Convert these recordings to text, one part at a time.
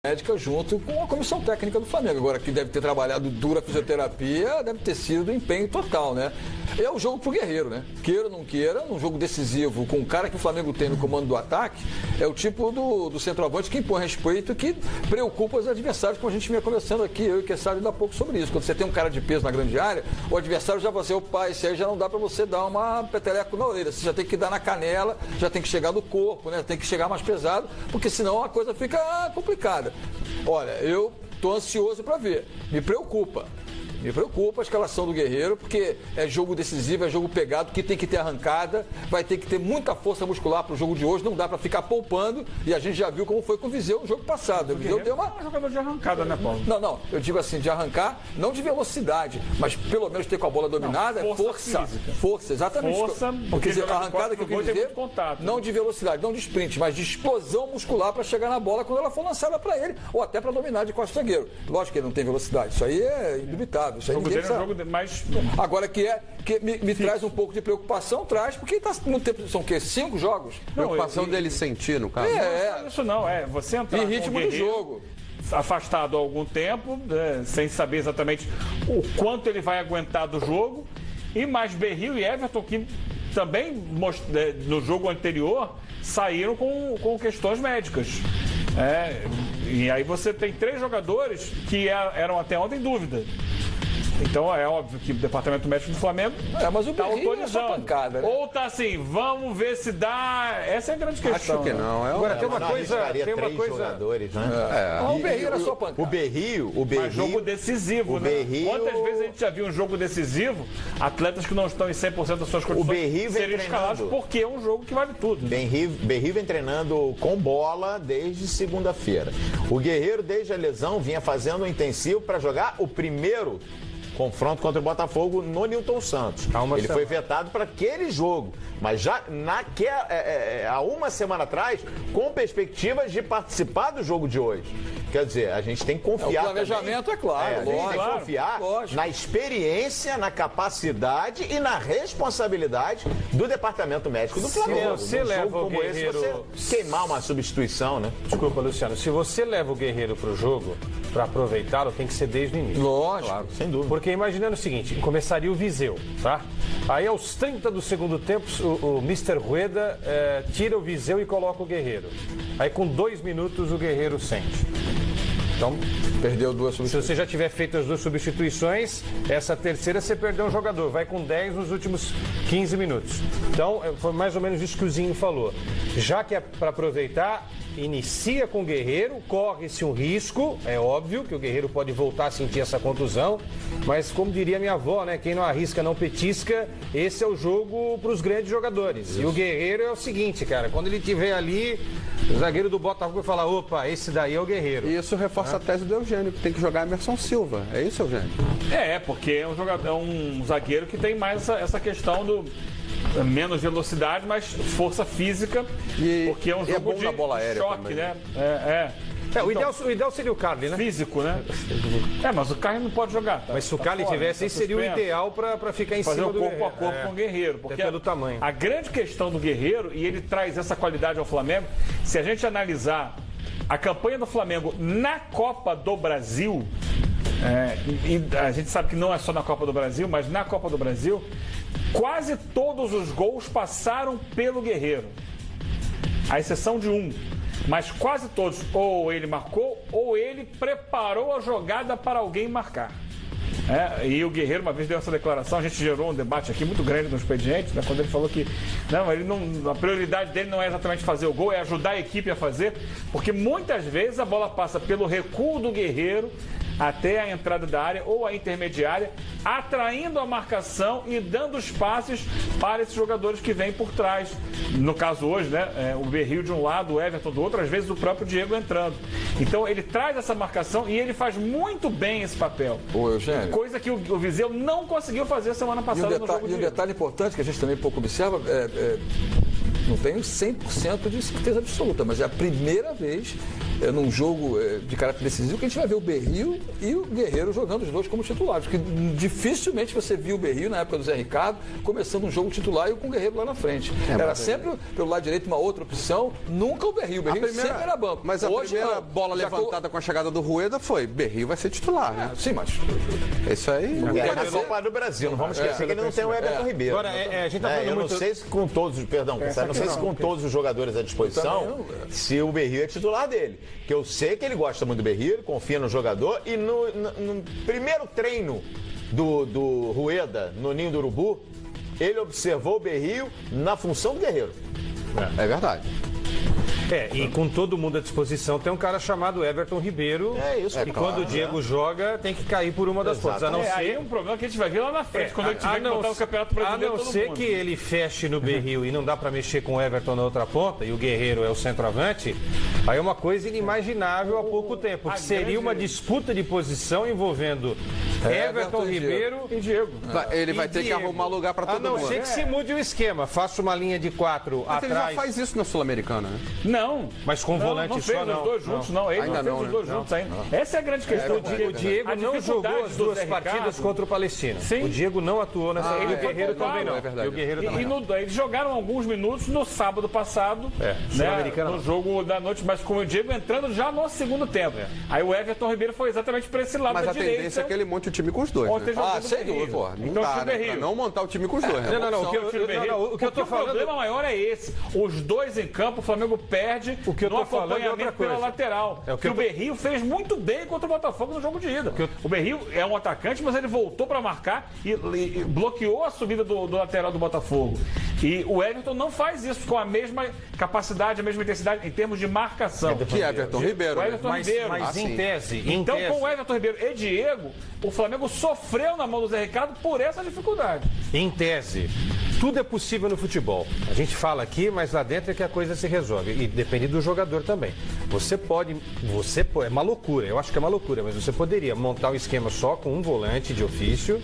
médica junto com a comissão técnica do Flamengo. Agora, que deve ter trabalhado dura fisioterapia, deve ter sido empenho total, né? É o jogo pro Guerreiro, né? Queira ou não queira, num jogo decisivo, com o cara que o Flamengo tem no comando do ataque, é o tipo do centroavante que impõe respeito, que preocupa os adversários, como a gente vinha conversando aqui, eu e o Kessari ainda há pouco sobre isso. Quando você tem um cara de peso na grande área, o adversário já vai ser, opa, esse aí já não dá para você dar uma peteleco na orelha, você já tem que dar na canela, já tem que chegar no corpo, né? Tem que chegar mais pesado, porque senão a coisa fica complicada. Olha, eu tô ansioso para ver, me preocupa a escalação do Guerreiro, porque é jogo decisivo, é jogo pegado, que tem que ter arrancada, vai ter que ter muita força muscular para o jogo de hoje, não dá para ficar poupando, e a gente já viu como foi com o Viseu no jogo passado. O Viseu deu uma... É um jogador de arrancada, né, Paulo? Não, eu digo assim, de arrancar, não de velocidade, mas pelo menos ter com a bola dominada, não, força, exatamente. Força, porque a arrancada que eu quis dizer, contato, não de velocidade, não de sprint, mas de explosão muscular para chegar na bola quando ela for lançada para ele, ou até para dominar de costas zagueiro. Lógico que ele não tem velocidade, isso aí é indubitável. Isso aí o jogo dele é um jogo mais... Agora que me traz um pouco de preocupação, porque está muito tempo, são o quê? 5 jogos? Preocupação dele sentir, no caso. Isso não, você entrar em ritmo de jogo. Afastado há algum tempo, sem saber exatamente o quanto ele vai aguentar do jogo, e mais Berril e Everton, que também no jogo anterior saíram com questões médicas. E aí você tem 3 jogadores que eram até ontem dúvida. Então é óbvio que o departamento médico do Flamengo está autorizando. Pancada, né? Ou está assim, vamos ver se dá. Essa é a grande questão. Acho que não. Agora tem uma coisa. Jogadores, né? O Berril era só pancada. O Berril. Mas jogo decisivo, né? Quantas vezes a gente já viu um jogo decisivo, atletas que não estão em 100% das suas condições serem escalados, porque é um jogo que vale tudo. Berril vem treinando com bola desde segunda-feira. O Guerreiro, desde a lesão, vinha fazendo um intensivo para jogar o primeiro confronto contra o Botafogo no Nilton Santos. Ele foi vetado para aquele jogo, mas já há uma semana atrás, com perspectivas de participar do jogo de hoje. Quer dizer, a gente tem que confiar. O planejamento também, é claro. A gente tem que confiar na experiência, na capacidade e na responsabilidade do departamento médico do Flamengo. Se você leva o Guerreiro... você queimar uma substituição, né? Desculpa, Luciano. Se você leva o Guerreiro para o jogo, para aproveitá-lo, tem que ser desde o início. Lógico, claro, sem dúvida. Porque imaginando o seguinte, começaria o Viseu, tá? Aí aos 30 do segundo tempo, o Mr. Rueda tira o Viseu e coloca o Guerreiro. Aí com 2 minutos o Guerreiro sente. Então, perdeu 2 substituições. Se você já tiver feito as 2 substituições, essa terceira você perdeu um jogador. Vai com 10 nos últimos 15 minutos. Então, foi mais ou menos isso que o Zinho falou. Já que é para aproveitar, inicia com o Guerreiro, corre-se um risco. É óbvio que o Guerreiro pode voltar a sentir essa contusão. Mas, como diria minha avó, né? Quem não arrisca não petisca. Esse é o jogo para os grandes jogadores. Isso. E o Guerreiro é o seguinte, cara. Quando ele estiver ali, o zagueiro do Botafogo vai falar, opa, esse daí é o Guerreiro. E isso reforça a tese do Eugênio, que tem que jogar Emerson Silva. É isso, Eugênio? Porque é um jogador, um zagueiro que tem mais essa questão do menos velocidade, mas força física, porque é um jogo de bola aérea choque, também. né? O ideal seria o Carly, né? Físico, né? Mas o Carly não pode jogar. Mas se o Carly tivesse, aí seria o ideal para ficar em fazer cima o corpo a corpo com o Guerreiro. Porque pelo tamanho. A grande questão do Guerreiro, e ele traz essa qualidade ao Flamengo, se a gente analisar a campanha do Flamengo na Copa do Brasil, e a gente sabe que não é só na Copa do Brasil, mas na Copa do Brasil, quase todos os gols passaram pelo Guerreiro. À exceção de um. Mas quase todos, ou ele marcou, ou ele preparou a jogada para alguém marcar. E o Guerreiro uma vez deu essa declaração, a gente gerou um debate aqui muito grande no expediente, né, quando ele falou que a prioridade dele não é exatamente fazer o gol, é ajudar a equipe a fazer, porque muitas vezes a bola passa pelo recuo do Guerreiro até a entrada da área ou a intermediária, atraindo a marcação e dando os passes para esses jogadores que vêm por trás. No caso hoje, né, o Berril de um lado, o Everton do outro, às vezes o próprio Diego entrando. Então ele traz essa marcação e ele faz muito bem esse papel. Coisa que o Viseu não conseguiu fazer semana passada no jogo. E um detalhe importante que a gente também pouco observa, não tenho 100% de certeza absoluta, mas é a primeira vez num jogo de caráter decisivo, que a gente vai ver o Berrio e o Guerreiro jogando os dois como titulares. Porque dificilmente você viu o Berrio, na época do Zé Ricardo, começando um jogo titular e com o Guerreiro lá na frente. Era sempre pelo lado direito uma outra opção, nunca o Berrio. O Berrio sempre era banco. Mas a Hoje, primeira bola levantada com a chegada do Rueda foi: Berrio vai ser titular, né? Sim, mas Isso aí. É na Copa do Brasil, não vamos esquecer que ele não tem o Everton Ribeiro. Agora, a gente tá falando eu muito... não sei se com todos, não sei se com todos os jogadores à disposição, se o Berrio é titular dele. Que eu sei que ele gosta muito do Berrio, ele confia no jogador e no primeiro treino do Rueda, no Ninho do Urubu, ele observou o Berrio na função do Guerreiro. É verdade. E com todo mundo à disposição, tem um cara chamado Everton Ribeiro. Que quando o Diego joga, tem que cair por uma das pontas. A não Aí ser... é um problema que a gente vai ver lá na frente, quando ele tiver que botar o Campeonato Brasileiro. A não todo ser mundo. que ele feche no Berrio e não dá pra mexer com o Everton na outra ponta, e o Guerreiro é o centroavante, aí é uma coisa inimaginável há pouco tempo. Que seria uma disputa de posição envolvendo Everton Ribeiro E Diego. Ele vai ter que Diego. arrumar lugar para todo A não mundo. ser que se mude o esquema, faça uma linha de 4 Mas ele já atrás. faz isso na Sul-Americana, né? Não. Mas com volante não só fez não. os dois juntos, não. Ele Ainda não fez não, os né? dois juntos ainda. Essa é a grande questão. O Diego A não jogou dificuldade as do duas Zé partidas Ricardo. contra o Palestina. Sim. O Diego não atuou nessa. E o Guerreiro também não. É verdade. E o Guerreiro também não. Eles jogaram alguns minutos no sábado passado, Sul-Americana no jogo da noite, mas com o Diego entrando já no segundo tempo. Aí o Everton Ribeiro foi exatamente para esse lado Mas da a direita. tendência é que ele monte o time com os dois. Ontem Né? jogando sem Berrio. dúvida, Pô, não Então, dá, tira o né? Berrio. Pra não montar o time com os dois. né? Não, o que eu tô O falando... problema maior é esse. Os dois em campo, o Flamengo perde O que eu no tô falando é outra acompanhamento pela coisa. lateral. É o que que eu o tô- Berrio fez muito bem contra o Botafogo no jogo de ida. O Berrio é um atacante, mas ele voltou para marcar e bloqueou a subida do lateral do Botafogo. E o Everton não faz isso com a mesma capacidade, a mesma intensidade em termos de marcação. Que é Everton Ribeiro. O né? Everton Ribeiro. Mas sim. em tese... Então, com o Everton Ribeiro e Diego, o Flamengo sofreu na mão do Zé Ricardo por essa dificuldade. Em tese, tudo é possível no futebol. A gente fala aqui, mas lá dentro é que a coisa se resolve. E depende do jogador também. Você pode, é uma loucura, eu acho que é uma loucura, mas você poderia montar um esquema só com um volante de ofício,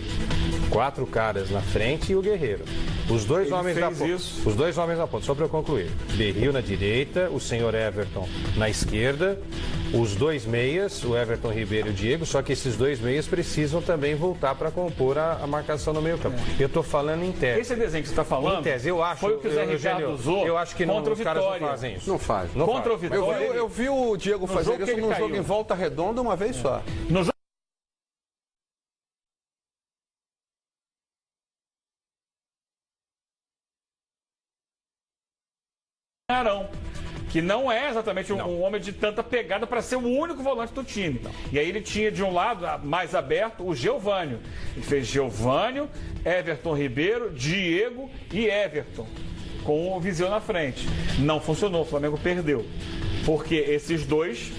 4 caras na frente e o Guerreiro. Os dois homens na fez ponta. isso. Os dois homens na ponta, só para eu concluir. Berrio na direita, o senhor Everton na esquerda, os dois meias, o Everton Ribeiro e o Diego, só que esses dois meias precisam também voltar para compor a marcação no meio campo. Eu estou falando em tese. Esse desenho que você está falando Em tese, eu acho, foi o que o Zé Ricardo Eugênio, usou eu acho que não, contra o os caras não Vitória. fazem isso. Não faz. Não Contra o faz. Vitória. Eu vi o Diego fazer jogo que isso ele num caiu. jogo em Volta Redonda uma vez só. No jogo Arão, que não é exatamente um homem de tanta pegada para ser o único volante do time. E aí ele tinha de um lado mais aberto o Geovânio. Ele fez Geovânio, Everton Ribeiro, Diego e Everton, com o Viseu na frente. Não funcionou, o Flamengo perdeu. Porque esses dois,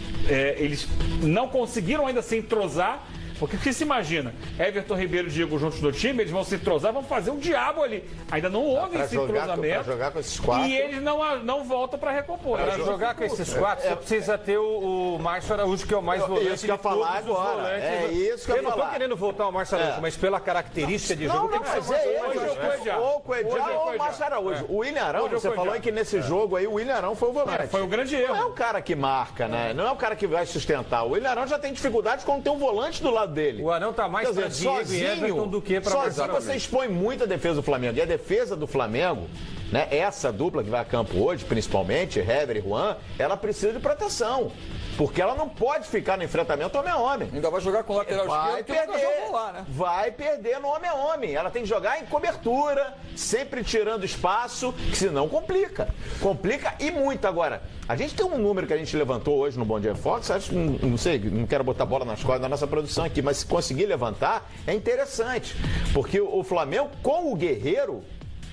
eles não conseguiram ainda se entrosar. Porque o que se imagina? Everton Ribeiro e Diego juntos no time, eles vão se entrosar, vão fazer um diabo ali. Ainda não houve Pra esse jogar entrosamento. com esses 4. E eles não voltam para recompor. Para jogar com esses 4, você precisa ter o Márcio Araújo, que é o mais volante Isso que eu ia de todos falar os agora. volantes. É isso que eu ia não falar. estou querendo voltar o Márcio Araújo, mas pela característica de jogo, tem que ser mas mais é volante, ele. né? Ou o Coedjá ou o Márcio Araújo. O William Arão, você falou aí que nesse jogo aí o William Arão foi o volante. Foi o grande erro. Não é um cara que marca, né? Não é um cara que vai sustentar. O William Arão já tem dificuldade quando tem um volante do lado dele. O Arão tá mais Quer para dizer, Diego e Everton do que para Márcio sozinho Araújo. você expõe muito a defesa do Flamengo. E a defesa do Flamengo, né, essa dupla que vai a campo hoje, principalmente, Hever e Juan, ela precisa de proteção. Porque ela não pode ficar no enfrentamento homem a homem. ainda vai jogar com o lateral Vai esquerdo, que nunca perder, jogou lá, né? vai perder no homem a homem. Ela tem que jogar em cobertura, sempre tirando espaço, que senão complica. Complica e muito. Agora, a gente tem um número que a gente levantou hoje no Bom Dia Fox, acho, não sei, não quero botar bola nas costas da nossa produção aqui, mas se conseguir levantar, é interessante. Porque o Flamengo, com o Guerreiro,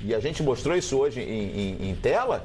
e a gente mostrou isso hoje em tela,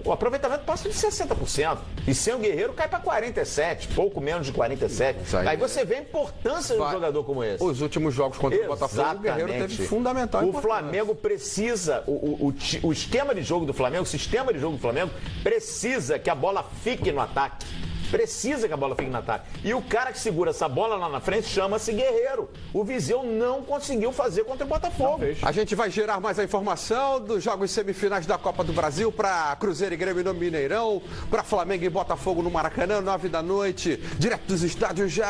o aproveitamento passa de 60%. E sem o Guerreiro cai para 47%, pouco menos de 47%. Aí você vê a importância de um jogador como esse. Os últimos jogos contra o Botafogo, o Guerreiro teve fundamental O importância. Flamengo precisa, o esquema de jogo do Flamengo, o sistema de jogo do Flamengo, precisa que a bola fique no ataque. precisa que a bola fique no ataque. E o cara que segura essa bola lá na frente chama-se Guerreiro. O Viseu não conseguiu fazer contra o Botafogo. A gente vai gerar mais a informação dos jogos semifinais da Copa do Brasil para Cruzeiro e Grêmio no Mineirão, para Flamengo e Botafogo no Maracanã, 9 da noite, direto dos estádios já.